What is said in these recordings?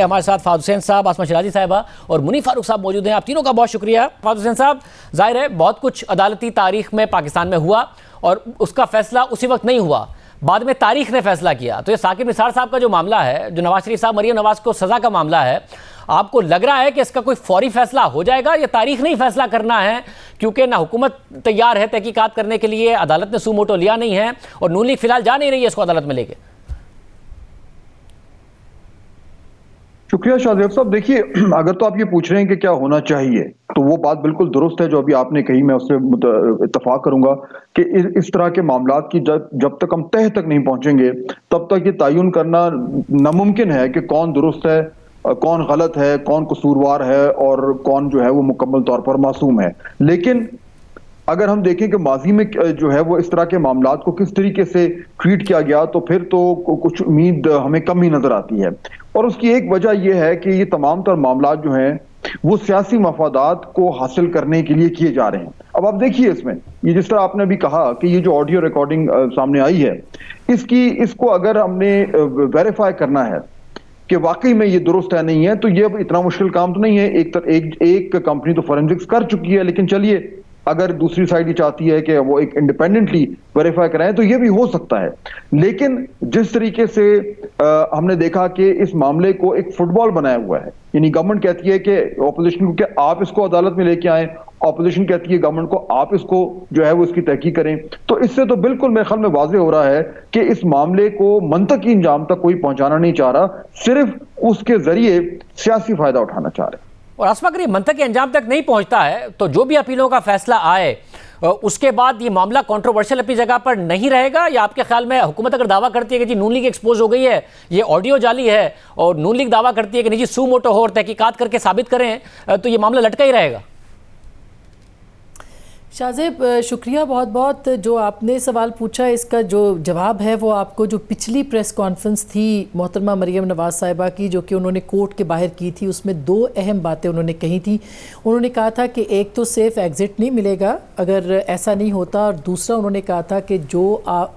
हमारे साथ फारूक हुसैन साहब, आसमा शिराजी साहिबा और मुनीफ फारूक साहब मौजूद हैं। आप तीनों का बहुत शुक्रिया। फारूक हुसैन साहब, जाहिर है बहुत कुछ अदालती तारीख में पाकिस्तान में हुआ और उसका फैसला उसी वक्त नहीं हुआ, बाद में तारीख ने फैसला किया। तो ये साकिब निसार साहब का जो मामला है, जो नवाज शरीफ साहब मरियम नवाज को सज़ा का मामला है, आपको लग रहा है कि इसका कोई फौरी फैसला हो जाएगा या तारीख नहीं फैसला करना है, क्योंकि ना हुकूमत तैयार है तहकीकात करने के लिए, अदालत ने सू मोटो लिया नहीं है और नून लीग फिलहाल जा नहीं रही है इसको अदालत में लेके? शुक्रिया शाहजेब साहब। देखिए, अगर तो आप ये पूछ रहे हैं कि क्या होना चाहिए, तो वो बात बिल्कुल दुरुस्त है जो अभी आपने कही, मैं उससे इत्तफाक करूंगा कि इस तरह के मामलात की जब तक हम तह तक नहीं पहुंचेंगे तब तक ये तयन करना नामुमकिन है कि कौन दुरुस्त है, कौन गलत है, कौन कसूरवार है और कौन जो है वो मुकम्मल तौर पर मासूम है। लेकिन अगर हम देखें कि माजी में जो है वो इस तरह के मामलात को किस तरीके से ट्रीट किया गया, तो फिर तो कुछ उम्मीद हमें कम ही नजर आती है। और उसकी एक वजह यह है कि ये तमाम तर मामलात जो हैं वो सियासी मफादात को हासिल करने के लिए किए जा रहे हैं। अब आप देखिए, इसमें ये जिस तरह आपने भी कहा कि ये जो ऑडियो रिकॉर्डिंग सामने आई है, इसको अगर हमने वेरीफाई करना है कि वाकई में ये दुरुस्त है नहीं है, तो ये अब इतना मुश्किल काम तो नहीं है। एक कंपनी तो फॉरेंसिक्स कर चुकी है, लेकिन चलिए अगर दूसरी साइड ये चाहती है कि वो एक इंडिपेंडेंटली वेरीफाई कराएं तो ये भी हो सकता है। लेकिन जिस तरीके से हमने देखा कि इस मामले को एक फुटबॉल बनाया हुआ है, यानी गवर्नमेंट कहती है कि ऑपोजिशन को कि आप इसको अदालत में लेके आए, ऑपोजिशन कहती है गवर्नमेंट को आप इसको जो है वो इसकी तहकीक करें, तो इससे तो बिल्कुल मेरे ख्याल में वाज़ेह हो रहा है कि इस मामले को मंतकी इंजाम तक कोई पहुंचाना नहीं चाह रहा, सिर्फ उसके जरिए सियासी फायदा उठाना चाह रहे हैं। और आसमा, अगर ये मंतकी अंजाम तक नहीं पहुंचता है तो जो भी अपीलों का फैसला आए उसके बाद ये मामला कंट्रोवर्शियल अपनी जगह पर नहीं रहेगा, या आपके ख्याल में हुकूमत अगर दावा करती है कि जी नून लीग एक्सपोज हो गई है, ये ऑडियो जाली है, और नून लीग दावा करती है कि नहीं जी सू मोटो हो और तहकीकात करके साबित करें, तो ये मामला लटका ही रहेगा? शाहजेब, शुक्रिया बहुत बहुत। जो आपने सवाल पूछा, इसका जो जवाब है वो आपको जो पिछली प्रेस कॉन्फ्रेंस थी मोहतरमा मरियम नवाज साहिबा की, जो कि उन्होंने कोर्ट के बाहर की थी, उसमें दो अहम बातें उन्होंने कही थी। उन्होंने कहा था कि एक तो सेफ एग्ज़िट नहीं मिलेगा अगर ऐसा नहीं होता, और दूसरा उन्होंने कहा था कि जो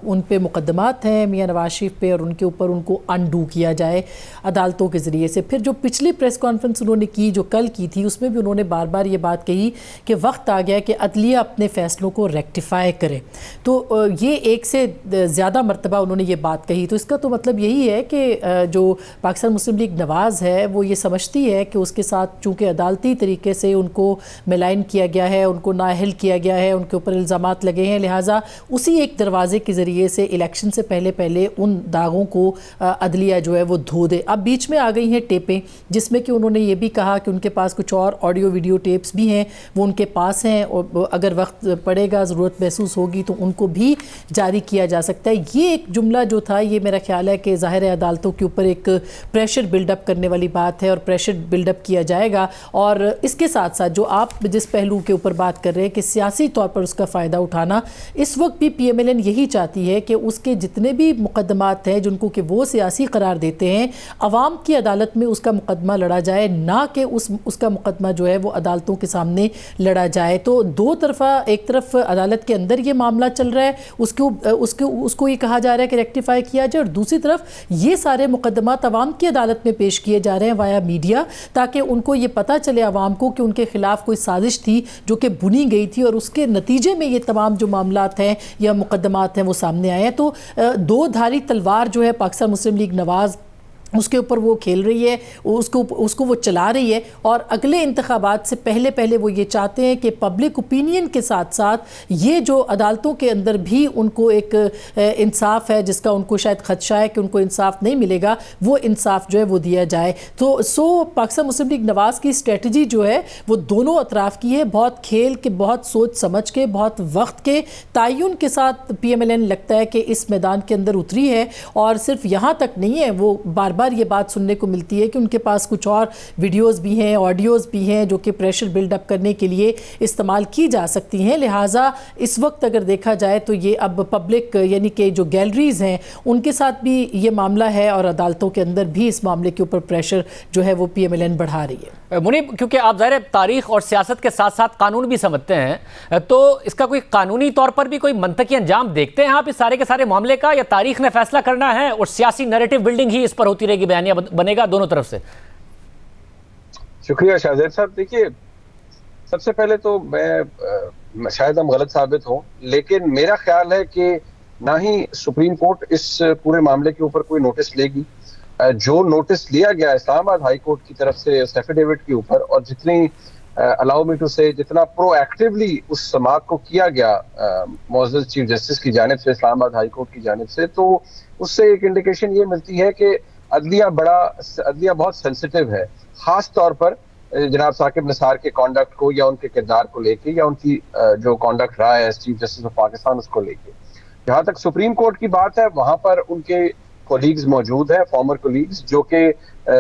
उन पे मुकदमात हैं मियाँ नवाज शरीफ पे और उनके ऊपर उनको अनडू किया जाए अदालतों के ज़रिए से। फिर जो पिछली प्रेस कॉन्फ्रेंस उन्होंने की, जो कल की थी, उसमें भी उन्होंने बार बार ये बात कही कि वक्त आ गया कि अदलिया अपने फ़ैसलों को रेक्टिफाई करें। तो ये एक से ज़्यादा मरतबा उन्होंने ये बात कही। तो इसका तो मतलब यही है कि जो पाकिस्तान मुस्लिम लीग नवाज़ है वो ये समझती है कि उसके साथ चूँकि अदालती तरीके से उनको मिलाइन किया गया है, उनको नाअहल किया गया है, उनके ऊपर इल्ज़ामात लगे हैं, लिहाजा उसी एक दरवाज़े के ज़रिए से इलेक्शन से पहले पहले उन दागों को अदलिया जो है वो धो दे। अब बीच में आ गई हैं टेपें, जिसमें कि उन्होंने ये भी कहा कि उनके पास कुछ और ऑडियो वीडियो टेप्स भी हैं, वो उनके पास हैं और अगर वक्त पड़ेगा, ज़रूरत महसूस होगी तो उनको भी जारी किया जा सकता है। ये एक जुमला जो था, ये मेरा ख्याल है कि ज़ाहिर है अदालतों के ऊपर एक प्रेशर बिल्डअप करने वाली बात है और प्रेशर बिल्डअप किया जाएगा। और इसके साथ साथ जो आप जिस पहलू के ऊपर बात कर रहे हैं कि सियासी तौर पर उसका फ़ायदा उठाना, इस वक्त भी PMLN यही चाहती है कि उसके जितने भी मुकदमात हैं जिनको कि वो सियासी करार देते हैं, अवाम की अदालत में उसका मुकदमा लड़ा जाए, ना कि उसका मुकदमा जो है वो अदालतों के सामने लड़ा जाए। तो दो तरफा, एक तरफ अदालत के अंदर ये मामला चल रहा है, उसको ये कहा जा रहा है कि रेक्टिफाई किया जाए, और दूसरी तरफ ये सारे मुकदमात अवाम की अदालत में पेश किए जा रहे हैं वाया मीडिया, ताकि उनको ये पता चले अवाम को कि उनके खिलाफ कोई साजिश थी जो कि बुनी गई थी और उसके नतीजे में ये तमाम जो मामलात हैं या मुकदमात हैं वो सामने आए हैं। तो दो धारी तलवार जो है पाकिस्तान मुस्लिम लीग नवाज़ उसके ऊपर वो खेल रही है, उसको वो चला रही है, और अगले इंतखाबात से पहले पहले वो ये चाहते हैं कि पब्लिक ओपिनियन के साथ साथ ये जो अदालतों के अंदर भी उनको एक इंसाफ है जिसका उनको शायद खदशा है कि उनको इंसाफ नहीं मिलेगा, वो इंसाफ जो है वो दिया जाए। तो पाकिस्तान मुस्लिम लीग नवाज़ की स्ट्रेटजी जो है वो दोनों अतराफ़ की है, बहुत खेल के, बहुत सोच समझ के, बहुत वक्त के तयन के साथ PMLN लगता है कि इस मैदान के अंदर उतरी है। और सिर्फ यहाँ तक नहीं है, वो बार बार ये बात सुनने को मिलती है कि उनके पास कुछ और वीडियोस भी हैं, ऑडियोज़ भी हैं जो कि प्रेशर बिल्डअप करने के लिए इस्तेमाल की जा सकती हैं। लिहाजा इस वक्त अगर देखा जाए तो ये अब पब्लिक यानी कि जो गैलरीज़ हैं उनके साथ भी ये मामला है और अदालतों के अंदर भी इस मामले के ऊपर प्रेशर जो है वो PMLN बढ़ा रही है। मुनीब, क्योंकि आप ज़ाहिर तारीख और सियासत के साथ साथ कानून भी समझते हैं, तो इसका कोई कानूनी तौर पर भी कोई मंतकी अंजाम देखते हैं आप इस सारे के सारे मामले का, या तारीख ने फैसला करना है और सियासी नैरेटिव बिल्डिंग ही इस पर होती रहेगी, बयानिया बनेगा दोनों तरफ से? शुक्रिया शाहजेब साहब। देखिए, सबसे पहले तो मैं शायद हम गलत साबित हों, लेकिन मेरा ख्याल है कि ना ही सुप्रीम कोर्ट इस पूरे मामले के ऊपर कोई नोटिस लेगी। जो नोटिस लिया गया इस्लामाबाद हाई कोर्ट की तरफ से उस एफिडेविट के ऊपर, और जितनी अलाउ मी टू से जितना प्रोएक्टिवली उस समाअत को किया गया मौजूद चीफ जस्टिस की जानिब से, इस्लामाबाद हाई कोर्ट की जानिब से, तो उससे एक इंडिकेशन ये मिलती है कि अदलिया बहुत सेंसिटिव है, खास तौर पर जनाब साकिब निसार के कॉन्डक्ट को या उनके किरदार को लेके, या उनकी जो कॉन्डक्ट रहा है चीफ जस्टिस ऑफ पाकिस्तान उसको लेके। जहां तक सुप्रीम कोर्ट की बात है, वहां पर उनके कोलीग्स मौजूद हैं, फॉर्मर कोलीग्स, जो कि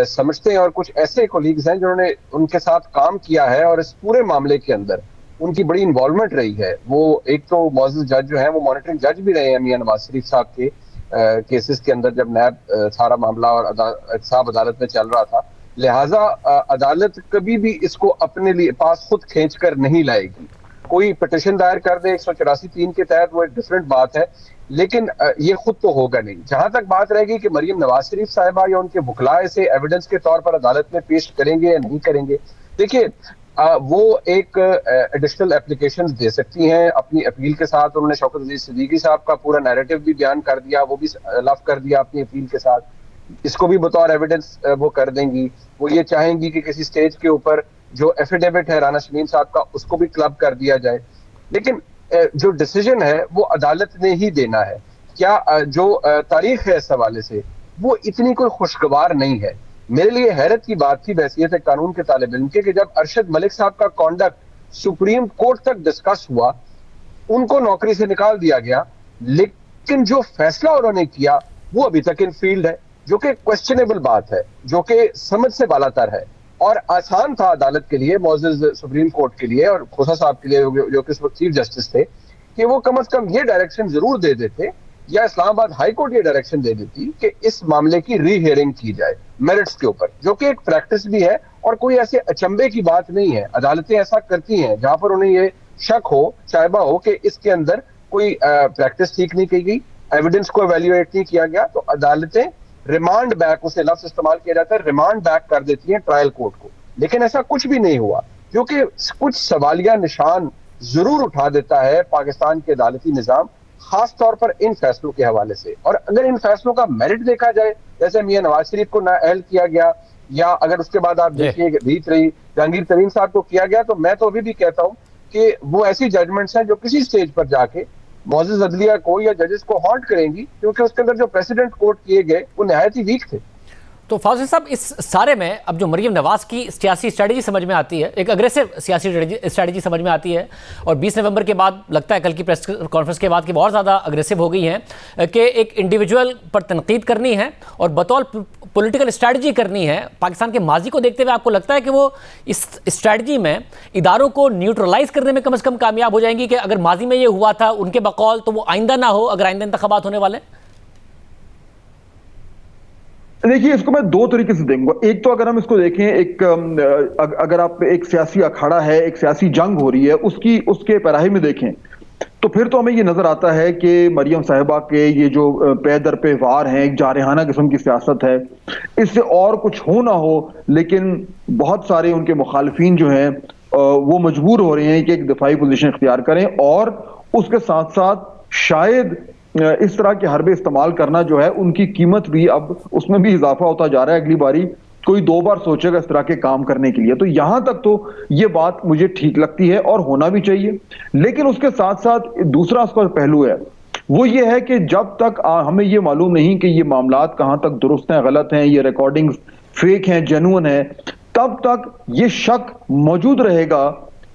समझते हैं, और कुछ ऐसे कोलीग्स हैं जिन्होंने उनके साथ काम किया है और इस पूरे मामले के अंदर उनकी बड़ी इन्वॉल्वमेंट रही है। वो एक तो मौजूद जज जो है वो मॉनिटरिंग जज भी रहे हैं मियां नवाज शरीफ साहब के केसेस के अंदर, जब नैब सारा मामला और एहतसाब अदालत में चल रहा था। लिहाजा अदालत कभी भी इसको अपने लिए पास खुद खींच कर नहीं लाएगी। कोई पिटिशन दायर कर दे 184(3) के तहत, वो एक डिफरेंट बात है, लेकिन ये खुद तो होगा नहीं। जहां तक बात रहेगी कि मरियम नवाज शरीफ साहिबा या उनके वकला इसे एविडेंस के तौर पर अदालत में पेश करेंगे या नहीं करेंगे, देखिए वो एक एडिशनल एप्लीकेशन दे सकती हैं अपनी अपील के साथ। उन्होंने शौकत अजीज सिद्दीकी साहब का पूरा नैरेटिव भी बयान कर दिया, वो भी लफ कर दिया अपनी अपील के साथ, इसको भी बतौर एविडेंस वो कर देंगी। वो ये चाहेंगी कि किसी स्टेज के ऊपर जो एफिडेविट है राना शमीम साहब का, उसको भी क्लब कर दिया जाए। लेकिन जो डिसीजन है वो अदालत ने ही देना है। क्या जो तारीख है इस हवाले से वो इतनी कोई खुशगवार नहीं है। मेरे लिए हैरत की बात थी बहसियत कानून के तालिब इल्म के कि जब अरशद मलिक साहब का कॉन्डक्ट सुप्रीम कोर्ट तक डिस्कस हुआ, उनको नौकरी से निकाल दिया गया, लेकिन जो फैसला उन्होंने किया वो अभी तक इन फील्ड है, जो कि क्वेश्चनेबल बात है, जो कि समझ से बालातर है। और आसान था अदालत के लिए, मौजूद सुप्रीम कोर्ट के लिए और खोसा साहब के लिए, जो कि उस वक्त चीफ जस्टिस थे, कि वो कम से कम ये डायरेक्शन जरूर दे देते, या इस्लामाबाद हाई कोर्ट ये डायरेक्शन दे देती कि इस मामले की री हियरिंग की जाए मेरिट्स के ऊपर, जो कि एक प्रैक्टिस भी है और कोई ऐसे अचंभे की बात नहीं है। अदालतें ऐसा करती हैं जहां पर उन्हें ये शक हो, शायबा हो कि इसके अंदर कोई प्रैक्टिस ठीक नहीं की गई, एविडेंस को एवेल्युएट नहीं किया गया, तो अदालतें रिमांड बैक, उसे लफ्ज इस्तेमाल किया जाता है, रिमांड बैक कर देती हैं ट्रायल कोर्ट को। लेकिन ऐसा कुछ भी नहीं हुआ, जो कि कुछ सवालिया निशान जरूर उठा देता है पाकिस्तान के अदालती निजाम, खास तौर पर इन फैसलों के हवाले से। और अगर इन फैसलों का मेरिट देखा जाए, जैसे मियां नवाज शरीफ को नाअहल किया गया, या अगर उसके बाद आप देखिए रीत रही जहांगीर तरीन साहब को किया गया, तो मैं तो अभी भी कहता हूं कि वो ऐसी जजमेंट्स हैं जो किसी स्टेज पर जाके मौजूद अदलिया को या जजेस को हॉन्ट करेंगी, क्योंकि उसके अंदर जो प्रेसिडेंट कोर्ट किए गए वो नहायत ही वीक थे। तो फाजिल साहब, इस सारे में अब जो मरियम नवाज की सियासी स्ट्रेटजी समझ में आती है, एक अग्रेसिव सियासी स्ट्रेटजी समझ में आती है, और 20 नवंबर के बाद लगता है कल की प्रेस कॉन्फ्रेंस के बाद की बहुत ज़्यादा अग्रेसिव हो गई हैं कि एक इंडिविजुअल पर तनकीद करनी है और बतौर पॉलिटिकल स्ट्रेटजी करनी है। पाकिस्तान के माजी को देखते हुए आपको लगता है कि वो इस स्ट्रेटजी में इदारों को न्यूट्रलाइज करने में कम से कम कामयाब हो जाएंगी कि अगर माजी में ये हुआ था उनके बकौल, तो वो आइंदा ना हो अगर आइंदा इंतखाबात होने वाले? देखिए, इसको मैं दो तरीके से देखूंगा। एक तो अगर हम इसको देखें, अगर आप एक सियासी अखाड़ा है, एक सियासी जंग हो रही है, उसके पैराहे में देखें, तो फिर तो हमें ये नजर आता है कि मरियम साहिबा के ये जो पे दर पे वार हैं, एक जारहाना किस्म की सियासत है, इससे और कुछ हो ना हो, लेकिन बहुत सारे उनके मुखालिफिन जो हैं वो मजबूर हो रहे हैं कि एक दिफाई पोजीशन इख्तियार करें, और उसके साथ साथ शायद इस तरह के हरबे इस्तेमाल करना जो है, उनकी कीमत भी अब उसमें भी इजाफा होता जा रहा है। अगली बारी कोई 2 बार सोचेगा इस तरह के काम करने के लिए। तो यहां तक तो ये बात मुझे ठीक लगती है और होना भी चाहिए। लेकिन उसके साथ साथ दूसरा उसका पहलू है, वो ये है कि जब तक हमें ये मालूम नहीं कि ये मामलात कहां तक दुरुस्त हैं, गलत हैं, ये रिकॉर्डिंग्स फेक हैं, जेन्युइन है, तब तक ये शक मौजूद रहेगा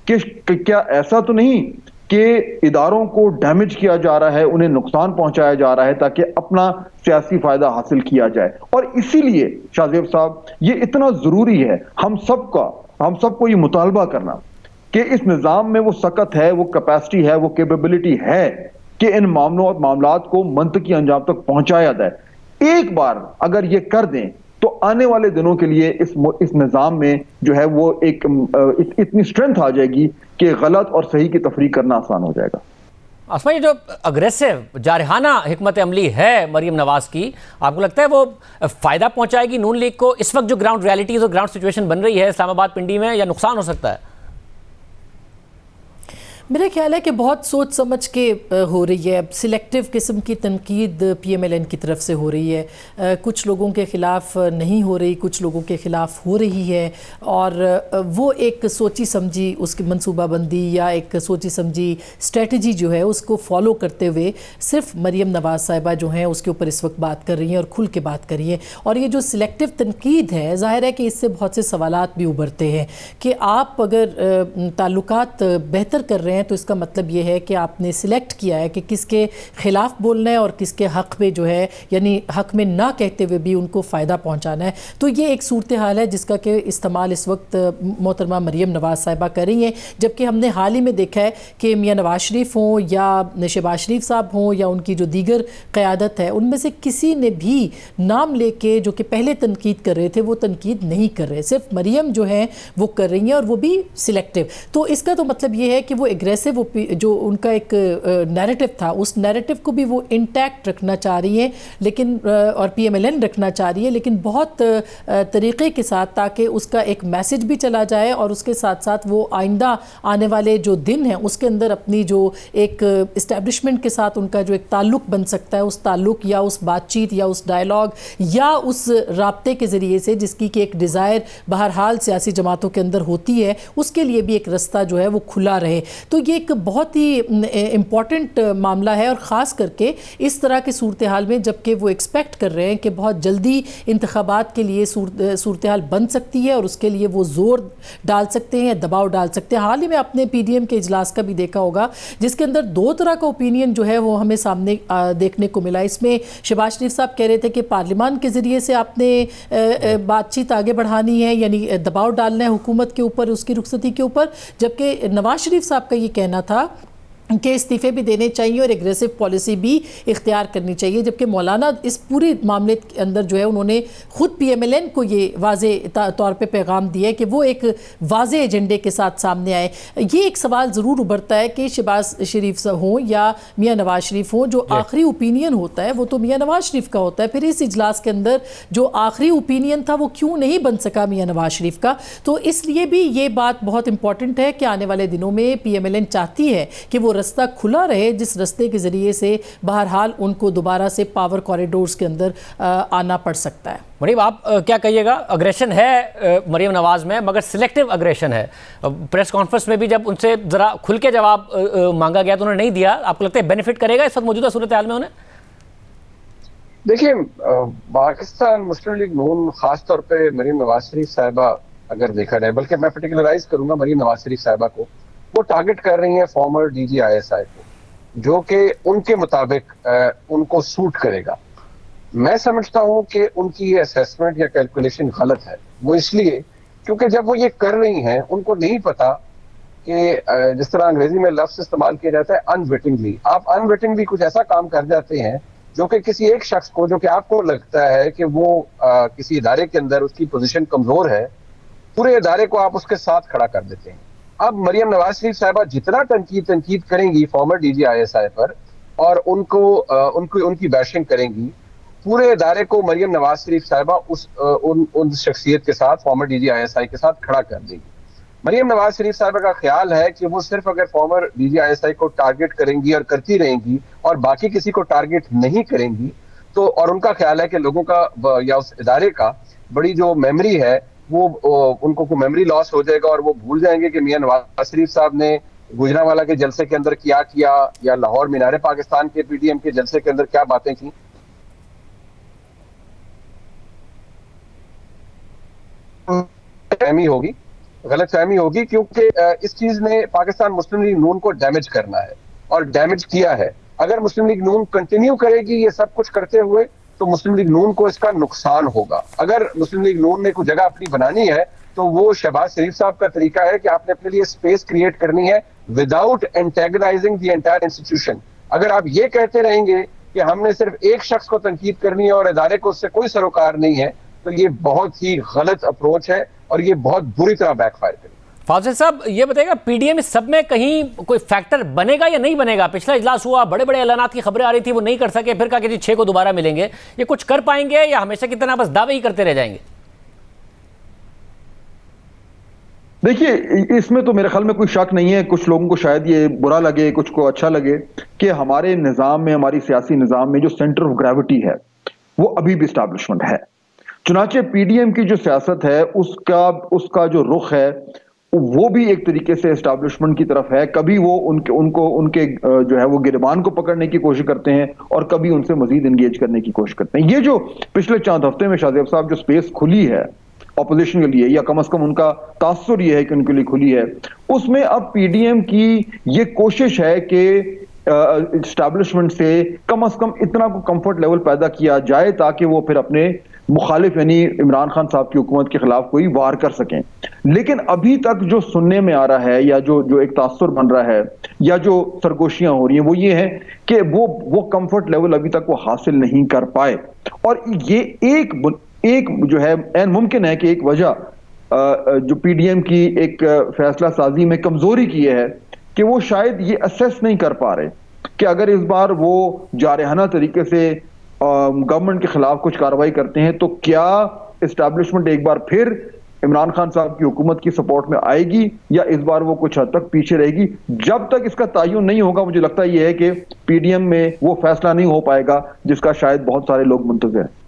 कि क्या ऐसा तो नहीं कि इदारों को डैमेज किया जा रहा है, उन्हें नुकसान पहुंचाया जा रहा है ताकि अपना सियासी फायदा हासिल किया जाए। और इसीलिए शाहजेब साहब, ये इतना जरूरी है हम सबको ये मुतालबा करना कि इस निजाम में वो सकत है, वो कैपेसिटी है, वो कैपेबिलिटी है कि इन मामलात को मंतकी अंजाम तक पहुंचाया जाए। एक बार अगर ये कर दें तो आने वाले दिनों के लिए इस निजाम में जो है वो एक इतनी स्ट्रेंथ आ जाएगी कि गलत और सही की तफरीक करना आसान हो जाएगा। आसमा, ये जो अग्रेसिव जारहाना हिकमत अमली है मरीम नवाज की, आपको लगता है वो फायदा पहुंचाएगी नून लीग को इस वक्त जो ग्राउंड रियलिटीज और ग्राउंड सिचुएशन बन रही है इस्लामाबाद पिंडी में, या नुकसान हो सकता है? मेरा ख्याल है कि बहुत सोच समझ के हो रही है। अब सिलेक्टिव किस्म की तनकीद PMLN की तरफ से हो रही है, कुछ लोगों के ख़िलाफ़ नहीं हो रही, कुछ लोगों के ख़िलाफ़ हो रही है, और वो एक सोची समझी उसकी मनसूबाबंदी या एक सोची समझी स्ट्रेटजी जो है उसको फॉलो करते हुए सिर्फ मरीम नवाज़ साहिबा जो हैं उसके ऊपर इस वक्त बात कर रही हैं और खुल के बात कर रही हैं। और ये जो सिलेक्टिव तनकीद है, ज़ाहिर है कि इससे बहुत से सवालात भी उभरते हैं कि आप अगर ताल्लुकात बेहतर कर रहे हैं तो इसका मतलब ये है कि आपने सिलेक्ट किया है कि किसके ख़िलाफ़ बोलना है और किसके हक़ में जो है, यानी हक़ में ना कहते हुए भी उनको फ़ायदा पहुंचाना है। तो ये एक सूरत हाल है जिसका कि इस्तेमाल इस वक्त मोहतरमा मरीम नवाज़ साहिबा कर रही हैं। जबकि हमने हाल ही में देखा है कि मियाँ नवाज शरीफ हों या शहबाज शरीफ साहब हों या उनकी जो दीगर क़यादत है, उनमें से किसी ने भी नाम लेके जो कि पहले तनकीद कर रहे थे वो तनकीद नहीं कर रहे, सिर्फ मरीम जो है वो कर रही हैं, और वो भी सिलेक्टिव। तो इसका तो मतलब ये है कि वो एग्रेसिव जो उनका एक नैरेटिव था, उस नैरेटिव को भी वो इंटैक्ट रखना चाह रही है, लेकिन और PMLN रखना चाह रही है, लेकिन बहुत तरीक़े के साथ, ताकि उसका एक मैसेज भी चला जाए और उसके साथ साथ वो आइंदा आने वाले जो दिन हैं उसके अंदर अपनी जो एक इस्टेब्लिशमेंट के साथ उनका जो एक ताल्लुक़ बन सकता है, उस ताल्लुक़ या उस बातचीत या उस डायलॉग या उस राब्ते के ज़रिए से जिसकी कि एक डिज़ायर बहरहाल सियासी जमातों के अंदर होती है, उसके लिए भी एक रास्ता जो है वो खुला रहे। तो ये एक बहुत ही इम्पॉर्टेंट मामला है, और ख़ास करके इस तरह की सूरत हाल में जबकि वो एक्सपेक्ट कर रहे हैं कि बहुत जल्दी इंतखाबात के लिए सूरत हाल बन सकती है और उसके लिए वो ज़ोर डाल सकते हैं या दबाव डाल सकते हैं। हाल ही में आपने PDM के इजलास का भी देखा होगा जिसके अंदर दो तरह का ओपिनियन जो है वो हमें सामने देखने को मिला। इसमें शहबाज शरीफ साहब कह रहे थे कि पार्लियामान के ज़रिए से आपने बातचीत आगे बढ़ानी है, यानी दबाव डालना है हुकूमत के ऊपर, उसकी रुखसती के ऊपर, जबकि नवाज शरीफ साहब का ये कहना था कि इस्तीफ़े भी देने चाहिए और एग्रेसिव पॉलिसी भी इख्तियार करनी चाहिए। जबकि मौलाना इस पूरे मामले के अंदर जो है उन्होंने ख़ुद PMLN को ये वाज़े तौर पे पैगाम दिया है कि वो एक वाज़े एजेंडे के साथ सामने आए। ये एक सवाल ज़रूर उभरता है कि शहबाज शरीफ हों या मियाँ नवाज शरीफ हों, जो आखिरी ओपिनियन होता है वो तो मियाँ नवाज शरीफ का होता है। फिर इस इजलास के अंदर जो आखिरी ओपिनियन था वो क्यों नहीं बन सका मियाँ नवाज शरीफ का? तो इसलिए भी ये बात बहुत इंपॉर्टेंट है कि आने वाले दिनों में PMLN चाहती है कि वो रास्ता खुला रहे जिस रास्ते के ज़रिए से बहरहाल उनको दोबारा से पावर कॉरिडोर्स के अंदर आना पड़ सकता है। मरीम, आप क्या कहिएगा? अग्रेशन है मरीम नवाज में, मगर सिलेक्टिव अग्रेशन है। प्रेस कॉन्फ्रेंस में भी जब उनसे ज़रा खुल के जवाब मांगा गया तो उन्होंने नहीं दिया। आपको लगता है बेनिफिट करेगा इस वक्त मौजूदा सूरत हाल में उन्हें? देखिए, पाकिस्तान मुस्लिम लीग नून खास तौर पे मरीम नवाज शरीफ साहिबा अगर देखा जाए, बल्कि मैं पर्टिकुलराइज करूंगा मरीम नवाज शरीफ साहिबा को, वो टारगेट कर रही हैं फॉर्मर DG ISI को, जो कि उनके मुताबिक उनको सूट करेगा। मैं समझता हूं कि उनकी ये असेसमेंट या कैलकुलेशन गलत है। वो इसलिए क्योंकि जब वो ये कर रही हैं उनको नहीं पता कि जिस तरह अंग्रेजी में लफ्ज इस्तेमाल किया जाता है अनविटिंगली, आप अनविटिंगली कुछ ऐसा काम कर जाते हैं जो कि किसी एक शख्स को, जो कि आपको लगता है कि वो किसी इदारे के अंदर उसकी पोजीशन कमजोर है, पूरे इदारे को आप उसके साथ खड़ा कर देते हैं। अब मरीम नवाज शरीफ साहिबा जितना तनकीद करेंगी फॉर्मर DG ISI पर और उनकी बैशिंग करेंगी, पूरे इदारे को मरीम नवाज शरीफ साहिबा उन शख्सियत के साथ, फॉर्मर DG ISI के साथ खड़ा कर देंगी। मरीम नवाज शरीफ साहिबा का ख्याल है कि वो सिर्फ अगर फॉर्मर DG ISI को टारगेट करेंगी और करती रहेंगी और बाकी किसी को टारगेट नहीं करेंगी तो, और उनका ख्याल है कि लोगों का या उस इदारे का बड़ी जो मेमोरी है वो उनको को मेमोरी लॉस हो जाएगा और वो भूल जाएंगे कि मियां नवाज शरीफ साहब ने गुजरांवाला के जलसे के अंदर क्या किया या लाहौर मीनारे पाकिस्तान के PDM के जलसे के अंदर क्या बातें की। गलतफहमी होगी क्योंकि इस चीज ने पाकिस्तान मुस्लिम लीग नून को डैमेज करना है और डैमेज किया है। अगर मुस्लिम लीग नून कंटिन्यू करेगी ये सब कुछ करते हुए तो मुस्लिम लीग नून को इसका नुकसान होगा। अगर मुस्लिम लीग नून ने कुछ जगह अपनी बनानी है तो वो शहबाज शरीफ साहब का तरीका है कि आपने अपने लिए स्पेस क्रिएट करनी है विदाउट एंटेगनाइजिंग द एंटायर इंस्टीट्यूशन। अगर आप ये कहते रहेंगे कि हमने सिर्फ एक शख्स को तनकीद करनी है और इदारे को उससे कोई सरोकार नहीं है, तो ये बहुत ही गलत अप्रोच है और ये बहुत बुरी तरह बैकफायर करेगी। फाजिल साहब ये बताइएगा, पीडीएम इस सब में कहीं कोई फैक्टर बनेगा या नहीं बनेगा? पिछला इजलास हुआ, बड़े बड़े ऐलानात की खबरें आ रही थी, वो नहीं कर सके, फिर कहा कि जी 6 को दोबारा मिलेंगे। ये कुछ कर पाएंगे या हमेशा की तरह बस दावे ही करते रह जाएंगे? देखिए, इसमें तो मेरे ख्याल में कोई शक नहीं है। कुछ लोगों को शायद ये बुरा लगे, कुछ को अच्छा लगे कि हमारे निज़ाम में, हमारी सियासी निज़ाम में जो सेंटर ऑफ ग्रेविटी है वो अभी भी एस्टैब्लिशमेंट है। चुनाचे पीडीएम की जो सियासत है उसका जो रुख है वो भी एक तरीके से एस्टैब्लिशमेंट की तरफ है। कभी वो उनके जो है वो गिरबान को पकड़ने की कोशिश करते हैं और कभी उनसे मजीद इंगेज करने की कोशिश करते हैं। ये जो पिछले चंद हफ्ते में शाहजेब साहब जो स्पेस खुली है ऑपोजिशन के लिए, या कम से कम उनका तासुर ये है कि उनके लिए खुली है, उसमें अब पीडीएम की ये कोशिश है कि एस्टैब्लिशमेंट से कम इतना को कंफर्ट लेवल पैदा किया जाए ताकि वो फिर अपने मुखालिफ यानी इमरान खान साहब की हुकूमत के खिलाफ कोई वार कर सकें। लेकिन अभी तक जो सुनने में आ रहा है या जो एक तासुर बन रहा है या जो सरगोशियां हो रही हैं वो ये है कि वो कंफर्ट लेवल अभी तक वो हासिल नहीं कर पाए। और ये एक जो है ऐन मुमकिन है कि एक वजह जो पीडीएम की एक फैसला साजी में कमजोरी की है कि वो शायद ये असेस नहीं कर पा रहे कि अगर इस बार वो जारहाना तरीके से गवर्नमेंट के खिलाफ कुछ कार्रवाई करते हैं तो क्या एस्टैब्लिशमेंट एक बार फिर इमरान खान साहब की हुकूमत की सपोर्ट में आएगी या इस बार वो कुछ हद तक पीछे रहेगी। जब तक इसका तयन नहीं होगा मुझे लगता यह है कि पीडीएम में वो फैसला नहीं हो पाएगा जिसका शायद बहुत सारे लोग मुंतज़िर हैं।